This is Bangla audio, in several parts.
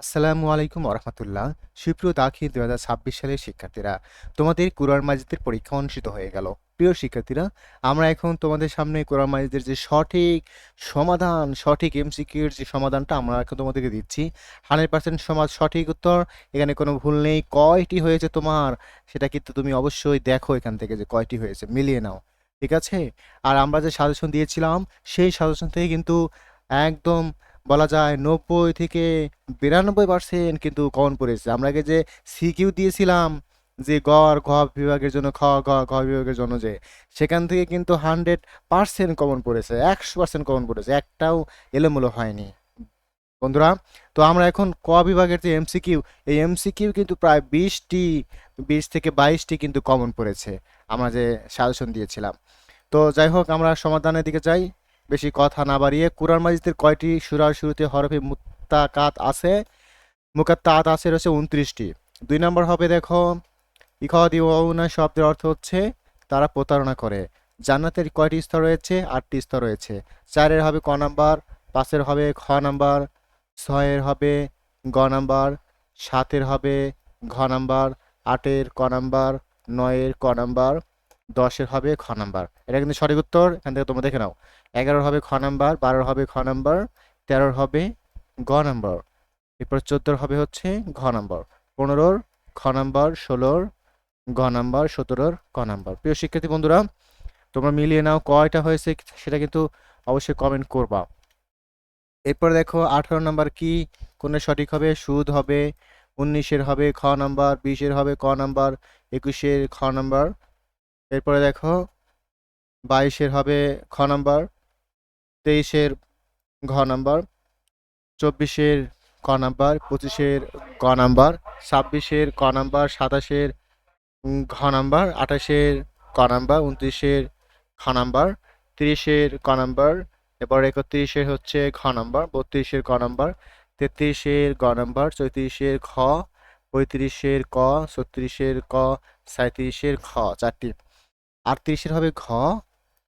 আসসালামু আলাইকুম ওরহামতুল্লাহ। সুপ্রিয় দাখিল 2026 সালের শিক্ষার্থীরা, তোমাদের কোরআন মাজিদের পরীক্ষা অনুষ্ঠিত হয়ে গেল। প্রিয় শিক্ষার্থীরা, আমরা এখন তোমাদের সামনে কোরআন মাজিদের যে সঠিক সমাধান, সঠিক এমসিকিউর যে সমাধানটা আমরা এখন তোমাদেরকে দিচ্ছি। 100% সঠিক উত্তর, এখানে কোনো ভুল নেই। কয়টি হয়েছে তোমার সেটা কিন্তু তুমি অবশ্যই দেখো এখান থেকে যে কয়টি হয়েছে, মিলিয়ে নাও। ঠিক আছে? আর আমরা যে সাজেশন দিয়েছিলাম সেই সাজেশন থেকে কিন্তু একদম বলা যায় 90 থেকে 92% কিন্তু কমন পড়েছে। আমরা আগে যে সিকিউ দিয়েছিলাম যে গ আর ঘ বিভাগের জন্য, খ গ ঘ বিভাগের জন্য, যে সেখান থেকে কিন্তু 100% কমন পড়েছে, 100% কমন পড়েছে, একটাও এলোমেলো হয়নি বন্ধুরা। তো আমরা এখন ক বিভাগের যে এমসিকিউ, এই এমসিকিউ কিন্তু প্রায় 20 থেকে 22টি কিন্তু কমন পড়েছে আমরা যে সাজেশন দিয়েছিলাম। তো যাই হোক, আমরা সমাধানের দিকে যাই। বেশি কথা না বাড়িয়ে, কুরআন মাজিদের কয়টি সূরার শুরুতে হরফে মুত্তাকাত আছে? মুকাত্তাআত আছে রয়েছে 29টি। 2 নম্বর হবে দেখো, ইখাদিউনা শব্দের অর্থ হচ্ছে তারা প্রতারণা করে। জান্নাতের কয়টি স্তর রয়েছে? 8টি স্তর রয়েছে। 4-এর হবে ক নাম্বার, 5-এর হবে খ নাম্বার, 6-এর হবে গ নাম্বার, 7-এর হবে ঘ নাম্বার, 8-এর ক নাম্বার, 9-এর ক নাম্বার, 10-এর হবে খ নাম্বার। এটা কিন্তু সঠিক উত্তর, এখান থেকে তোমরা দেখে নাও। 11-এর হবে খ নাম্বার, 12-এর হবে খ নাম্বার, 13-এর হবে গ নাম্বার, এরপর 14-এর হবে হচ্ছে ঘ নাম্বার, 15-এর খ নাম্বার, 16-এর গ নাম্বার, 17-এর ক নাম্বার। প্রিয় শিক্ষার্থী বন্ধুরা, তোমরা মিলিয়ে নাও কয়টা হয়েছে সেটা কিন্তু অবশ্যই কমেন্ট করবা। এরপর দেখো 18 নাম্বার কি, কোনটা সঠিক হবে? সুদ হবে। 19-এর হবে খ নাম্বার, 20-এর হবে ক নাম্বার, 21-এর খ নাম্বার। এরপরে দেখো 22-এর হবে খ নাম্বার, 23-এর ঘ নাম্বার, 24-এর ক নাম্বার, 25-এর গ নাম্বার, 26-এর ক নাম্বার, 27-এর ঘ নাম্বার, 28-এর ক নাম্বার, 29-এর খ নাম্বার, 30-এর ক নাম্বার, এরপর 31-এর হচ্ছে ঘ নাম্বার, 32-এর ক নাম্বার, 33-এর গ নাম্বার, 34-এর খ, 35-এর ক, 36-এর ক, 37-এর খ, 4টি। 38-এর হবে ঘ,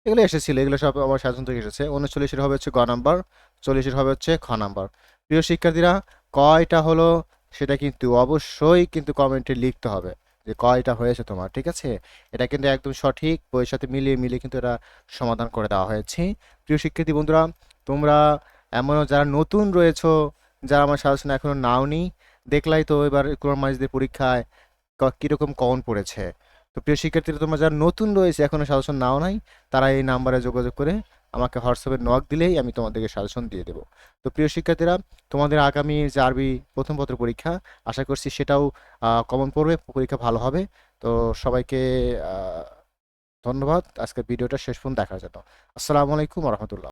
এগুলো এসেছিল, এগুলো সব আমার সাধারণ থেকে এসেছে। 39-এর হবে হচ্ছে গ নাম্বার, 40-এর হবে হচ্ছে খ নাম্বার। প্রিয় শিক্ষার্থীরা, কয়টা হলো সেটা কিন্তু অবশ্যই কিন্তু কমেন্টে লিখতে হবে যে কয়টা হয়েছে তোমার। ঠিক আছে? এটা কিন্তু একদম সঠিক, বইয়ের সাথে মিলিয়ে মিলিয়ে কিন্তু এটা সমাধান করে দেওয়া হয়েছে। প্রিয় শিক্ষার্থী বন্ধুরা, তোমরা এমনও যারা নতুন রয়েছো, যারা আমার সাজেশন এখনো নাওনি, দেখলাই তো এবার কোরআন মাজিদের পরীক্ষায় কিরকম কমন পড়েছে। তো প্রিয় শিক্ষার্থীরা, তোমরা যারা নতুন রয়েছে এখনো সাজেশন নাও নাই, তারা এই নাম্বারে যোগাযোগ করে আমাকে হোয়াটসঅ্যাপে নক দিলেই আমি তোমাদেরকে সাজেশন দিয়ে দেবো। তো প্রিয় শিক্ষার্থীরা, তোমাদের আগামী যে আরবি প্রথম পত্র পরীক্ষা, আশা করছি সেটাও কমন পড়বে, পরীক্ষা ভালো হবে। তো সবাইকে ধন্যবাদ আজকের ভিডিওটা শেষ পর্যন্ত দেখার জন্য। আসসালামু আলাইকুম রহমতুল্লাহ।